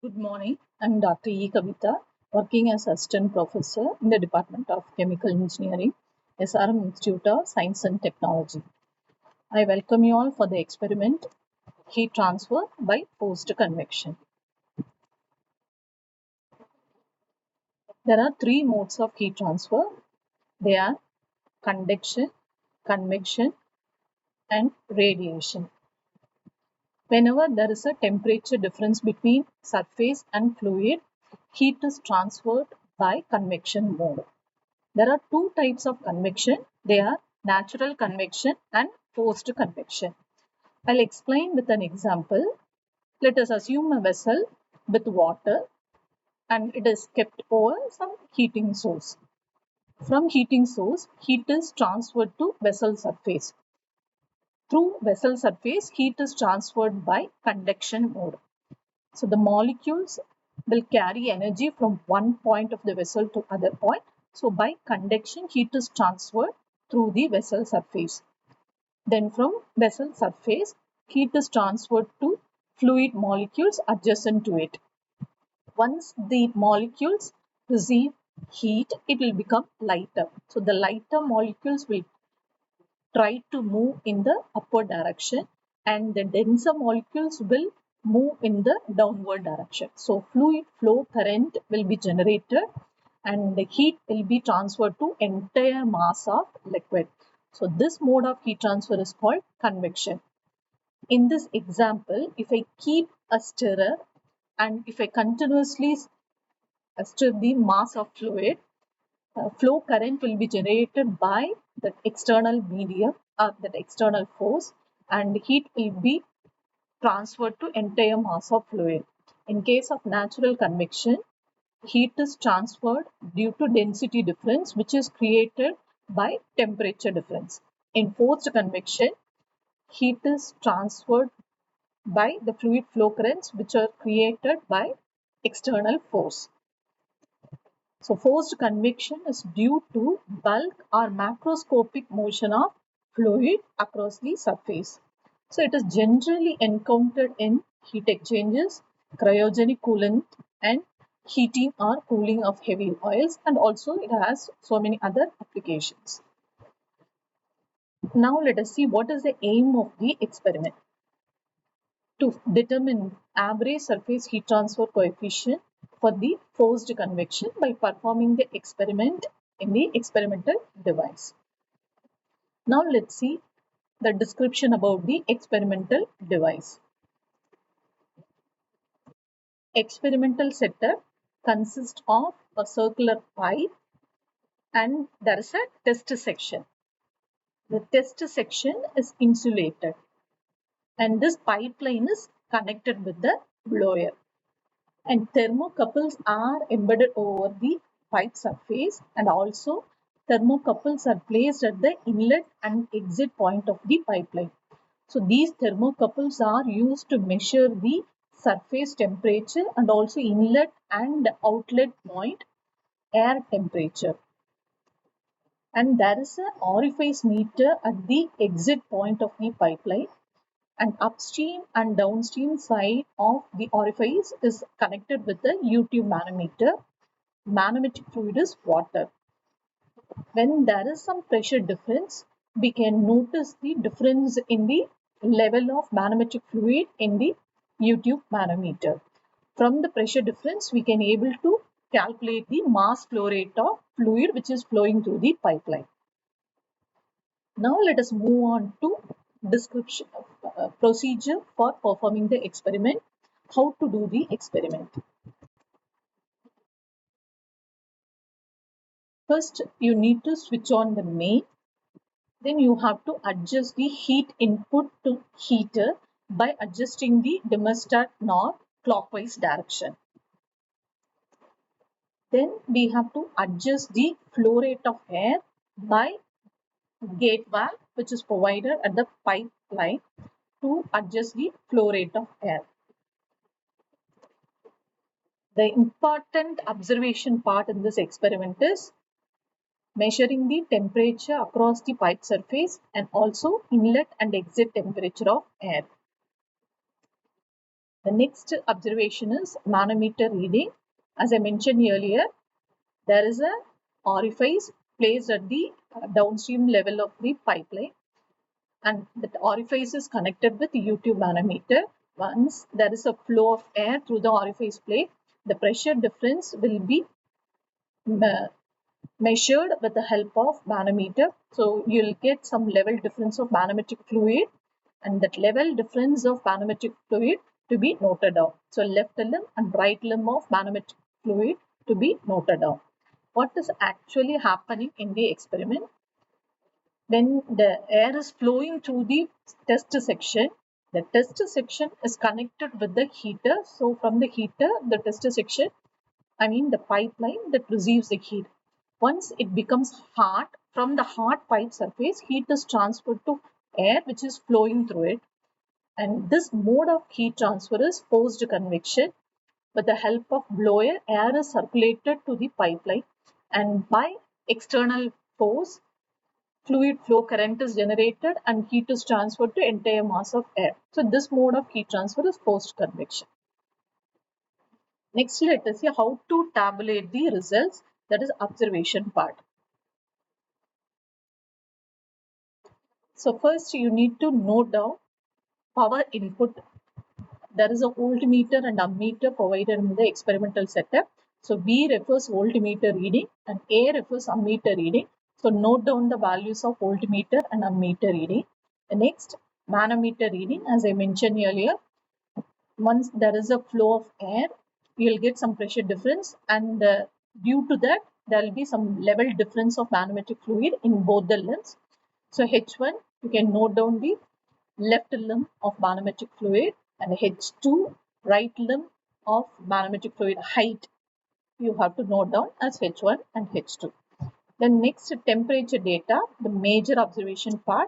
Good morning. I'm Dr. E. Kavita, working as Assistant Professor in the Department of Chemical Engineering, SRM Institute of Science and Technology. I welcome you all for the experiment heat transfer by forced convection. There are three modes of heat transfer. They are conduction, convection, and radiation. Whenever there is a temperature difference between surface and fluid, heat is transferred by convection mode. There are two types of convection. They are natural convection and forced convection. I'll explain with an example. Let us assume a vessel with water and it is kept over some heating source. From heating source, heat is transferred to vessel surface. Through vessel surface, heat is transferred by conduction mode. So the molecules will carry energy from one point of the vessel to other point. So by conduction, heat is transferred through the vessel surface. Then from vessel surface, heat is transferred to fluid molecules adjacent to it. Once the molecules receive heat, it will become lighter. So the lighter molecules will try to move in the upward direction and the denser molecules will move in the downward direction. So fluid flow current will be generated and the heat will be transferred to entire mass of liquid. So this mode of heat transfer is called convection. In this example, if I keep a stirrer and if I continuously stir the mass of fluid, flow current will be generated by that external medium or that external force and heat will be transferred to entire mass of fluid. In case of natural convection, heat is transferred due to density difference which is created by temperature difference. In forced convection, heat is transferred by the fluid flow currents which are created by external force. So forced convection is due to bulk or macroscopic motion of fluid across the surface. So it is generally encountered in heat exchangers, cryogenic coolant and heating or cooling of heavy oils, and also it has so many other applications. Now let us see what is the aim of the experiment. To determine average surface heat transfer coefficient for the forced convection by performing the experiment in the experimental device. Now let's see the description about the experimental device. Experimental setup consists of a circular pipe and there is a test section. The test section is insulated and this pipeline is connected with the blower. And thermocouples are embedded over the pipe surface and also thermocouples are placed at the inlet and exit point of the pipeline. So these thermocouples are used to measure the surface temperature and also inlet and outlet point air temperature. And there is an orifice meter at the exit point of the pipeline. And upstream and downstream side of the orifice is connected with the U-tube manometer. Manometric fluid is water. When there is some pressure difference, we can notice the difference in the level of manometric fluid in the U-tube manometer. From the pressure difference, we can able to calculate the mass flow rate of fluid which is flowing through the pipeline. Now let us move on to description procedure for performing the experiment. How to do the experiment. First, you need to switch on the main. Then you have to adjust the heat input to heater by adjusting the thermostat knob clockwise direction. Then we have to adjust the flow rate of air by gate valve which is provided at the pipeline to adjust the flow rate of air. The important observation part in this experiment is measuring the temperature across the pipe surface and also inlet and exit temperature of air. The next observation is manometer reading. As I mentioned earlier, there is a orifice placed at the downstream level of the pipeline, and that orifice is connected with U-tube manometer. Once there is a flow of air through the orifice plate, the pressure difference will be measured with the help of manometer. So you'll get some level difference of manometric fluid, and that level difference of manometric fluid to be noted down. So left limb and right limb of manometric fluid to be noted down. What is actually happening in the experiment? When the air is flowing through the test section, the test section is connected with the heater. So from the heater, the test section, the pipeline that receives the heat. Once it becomes hot, from the hot pipe surface, heat is transferred to air which is flowing through it. And this mode of heat transfer is forced convection. With the help of blower, air is circulated to the pipeline, and by external force, fluid flow current is generated and heat is transferred to entire mass of air. So this mode of heat transfer is forced convection. Next, let us see how to tabulate the results, that is observation part. So first you need to note down power input. There is a voltmeter and ammeter provided in the experimental setup. So V refers voltmeter reading and A refers ammeter reading. So note down the values of voltmeter and ammeter reading. The next, manometer reading. As I mentioned earlier, once there is a flow of air, you'll get some pressure difference, and due to that, there will be some level difference of manometric fluid in both the limbs. So H1, you can note down the left limb of manometric fluid, and H2, right limb of manometric fluid height. You have to note down as H1 and H2. Then next, temperature data, the major observation part.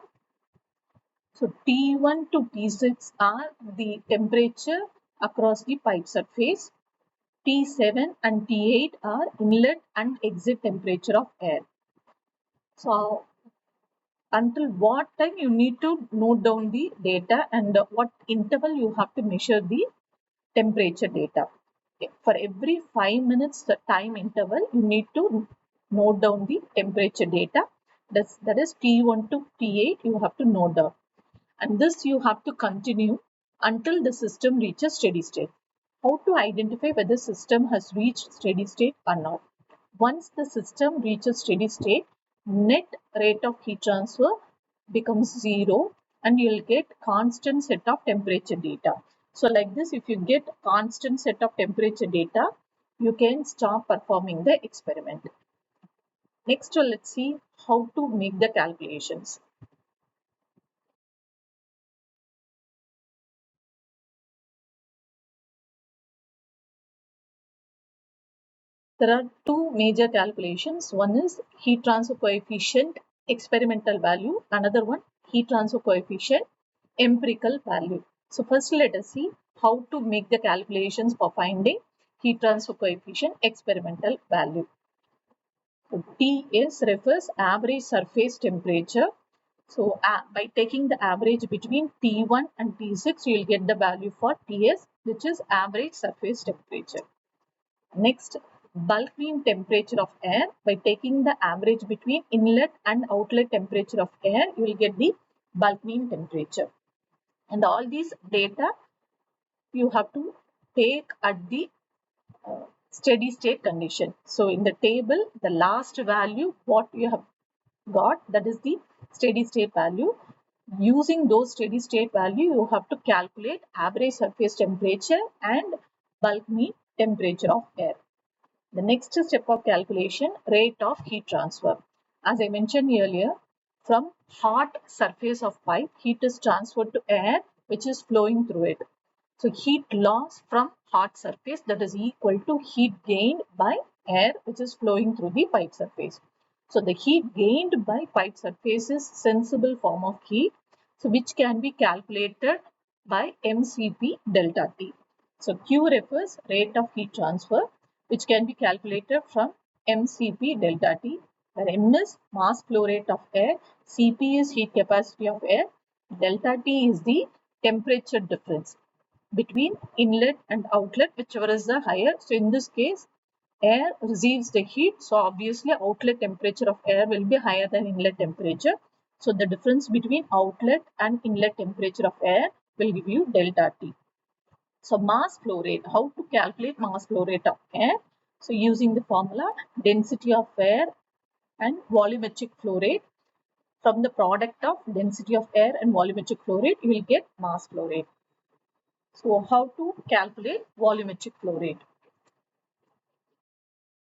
So T1 to T6 are the temperature across the pipe surface. T7 and T8 are inlet and exit temperature of air. So until what time you need to note down the data, and what interval you have to measure the temperature data. Okay. For every 5 minutes the time interval, you need to note down the temperature data. That is T1 to T8 you have to note down. And this you have to continue until the system reaches steady state. How to identify whether system has reached steady state or not? Once the system reaches steady state, net rate of heat transfer becomes zero, and you'll get constant set of temperature data. So like this, if you get constant set of temperature data, you can stop performing the experiment. Next, let's see how to make the calculations. There are two major calculations. One is heat transfer coefficient experimental value. Another one, heat transfer coefficient empirical value. So first let us see how to make the calculations for finding heat transfer coefficient experimental value. So Ts refers average surface temperature. So by taking the average between T1 and T6, you will get the value for Ts, which is average surface temperature. Next, bulk mean temperature of air. By taking the average between inlet and outlet temperature of air, you will get the bulk mean temperature. And all these data you have to take at the steady state condition. So in the table, the last value what you have got, that is the steady state value. Using those steady state value, you have to calculate average surface temperature and bulk mean temperature of air. The next step of calculation, rate of heat transfer. As I mentioned earlier, from hot surface of pipe, heat is transferred to air which is flowing through it. So heat loss from hot surface, that is equal to heat gained by air which is flowing through the pipe surface. So the heat gained by pipe surface is sensible form of heat, so which can be calculated by MCP delta T. So Q refers rate of heat transfer, which can be calculated from MCP delta T, where M is mass flow rate of air, Cp is heat capacity of air, delta T is the temperature difference. between inlet and outlet, whichever is the higher. So in this case, air receives the heat, so obviously outlet temperature of air will be higher than inlet temperature. So the difference between outlet and inlet temperature of air will give you delta T. So mass flow rate, how to calculate mass flow rate of air? So using the formula density of air and volumetric flow rate. From the product of density of air and volumetric flow rate, you will get mass flow rate. So how to calculate volumetric flow rate?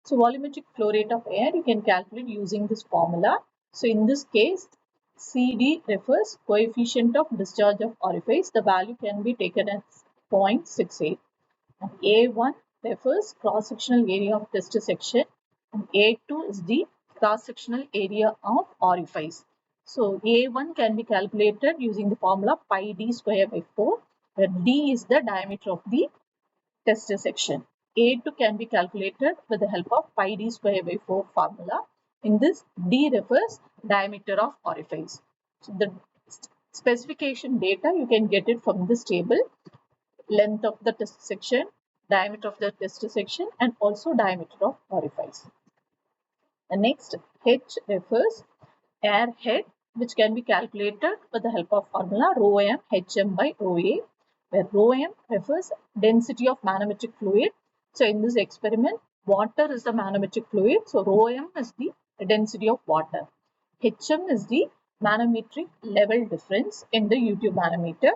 So volumetric flow rate of air you can calculate using this formula. So in this case, CD refers coefficient of discharge of orifice. The value can be taken as 0.68. And A1 refers cross-sectional area of test section. And A2 is the cross-sectional area of orifice. So A1 can be calculated using the formula pi d square by 4, where d is the diameter of the test section. A2 can be calculated with the help of pi d square by 4 formula. In this, d refers diameter of orifice. So the specification data you can get it from this table: length of the test section, diameter of the test section, and also diameter of orifice. The next, H refers air head, which can be calculated with the help of formula rho m hm by rho a, where rho m refers density of manometric fluid. So in this experiment, water is the manometric fluid, so rho m is the density of water. hm is the manometric level difference in the U-tube manometer.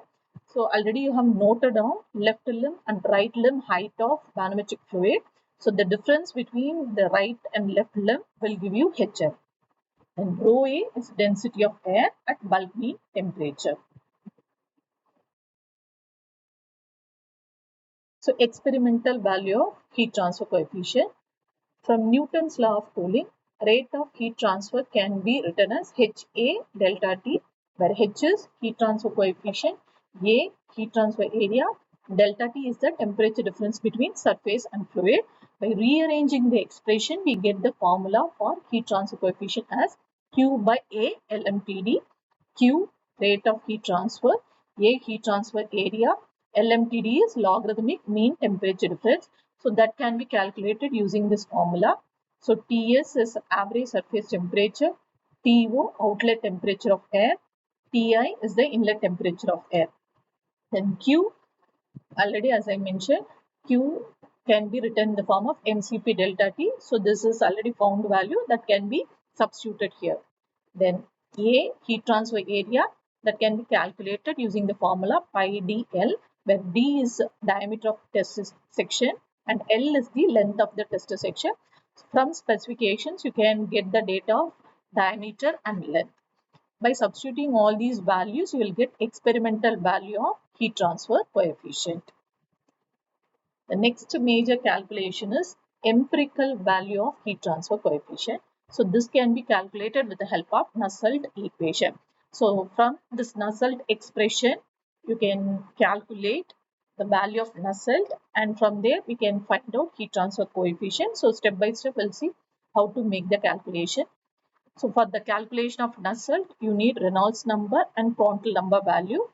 So already you have noted down left limb and right limb height of manometric fluid. So the difference between the right and left limb will give you hm. And rho A is density of air at bulk mean temperature. So experimental value of heat transfer coefficient. From Newton's law of cooling, rate of heat transfer can be written as HA delta T, where H is heat transfer coefficient, A heat transfer area, delta T is the temperature difference between surface and fluid. By rearranging the expression, we get the formula for heat transfer coefficient as Q by A LMTD. Q rate of heat transfer, A heat transfer area, LMTD is logarithmic mean temperature difference. So that can be calculated using this formula. So Ts is average surface temperature, TO outlet temperature of air, Ti is the inlet temperature of air. Then Q, already as I mentioned, Q can be written in the form of mCp delta T. So this is already found value that can be substituted here. Then A heat transfer area that can be calculated using the formula pi dl, where d is diameter of test section and L is the length of the test section. From specifications, you can get the data of diameter and length. By substituting all these values, you will get experimental value of heat transfer coefficient. The next major calculation is empirical value of heat transfer coefficient. So this can be calculated with the help of Nusselt equation. So from this Nusselt expression, you can calculate the value of Nusselt, and from there we can find out heat transfer coefficient. So step by step we'll see how to make the calculation. So for the calculation of Nusselt, you need Reynolds number and Prandtl number value.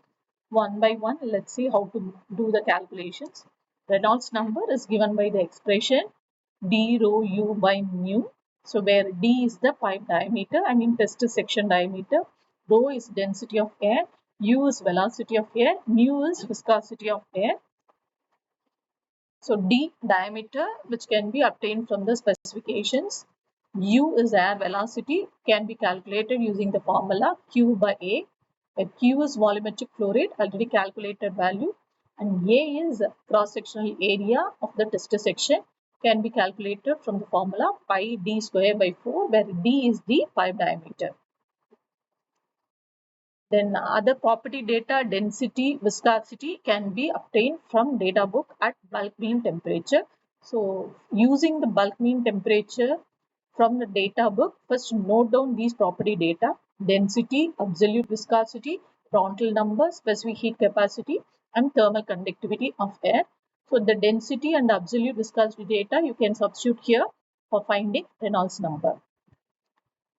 One by one, let's see how to do the calculations. Reynolds number is given by the expression d rho u by mu. So where d is the pipe diameter and in test section diameter, rho is density of air, u is velocity of air, mu is viscosity of air. So d diameter, which can be obtained from the specifications. U is air velocity, can be calculated using the formula Q by A, where Q is volumetric flow rate, already calculated value, and A is cross-sectional area of the test section, can be calculated from the formula pi d square by 4, where d is the pipe diameter. Then other property data, density, viscosity can be obtained from data book at bulk mean temperature. So using the bulk mean temperature from the data book, first note down these property data: density, absolute viscosity, Prandtl number, specific heat capacity, and thermal conductivity of air. So the density and absolute viscosity data you can substitute here for finding Reynolds number.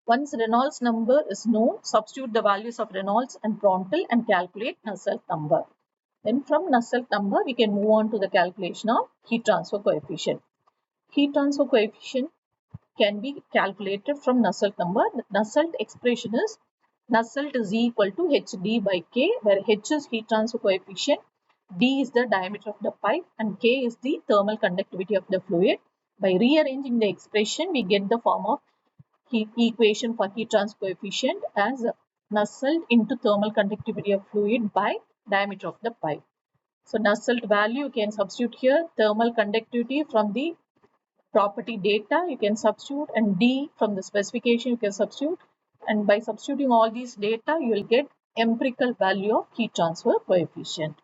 Once Reynolds number is known, substitute the values of Reynolds and Prandtl and calculate Nusselt number. Then from Nusselt number, we can move on to the calculation of heat transfer coefficient. Heat transfer coefficient can be calculated from Nusselt number. The Nusselt expression is Nusselt is equal to Hd by K, where H is heat transfer coefficient, D is the diameter of the pipe, and K is the thermal conductivity of the fluid. By rearranging the expression, we get the form of equation for heat transfer coefficient as Nusselt into thermal conductivity of fluid by diameter of the pipe. So Nusselt value you can substitute here, thermal conductivity from the property data you can substitute, and D from the specification you can substitute, and by substituting all these data you will get empirical value of heat transfer coefficient.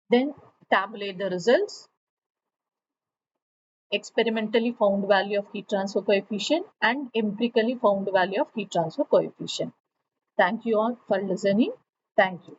Then tabulate the results, experimentally found value of heat transfer coefficient and empirically found value of heat transfer coefficient. Thank you all for listening. Thank you.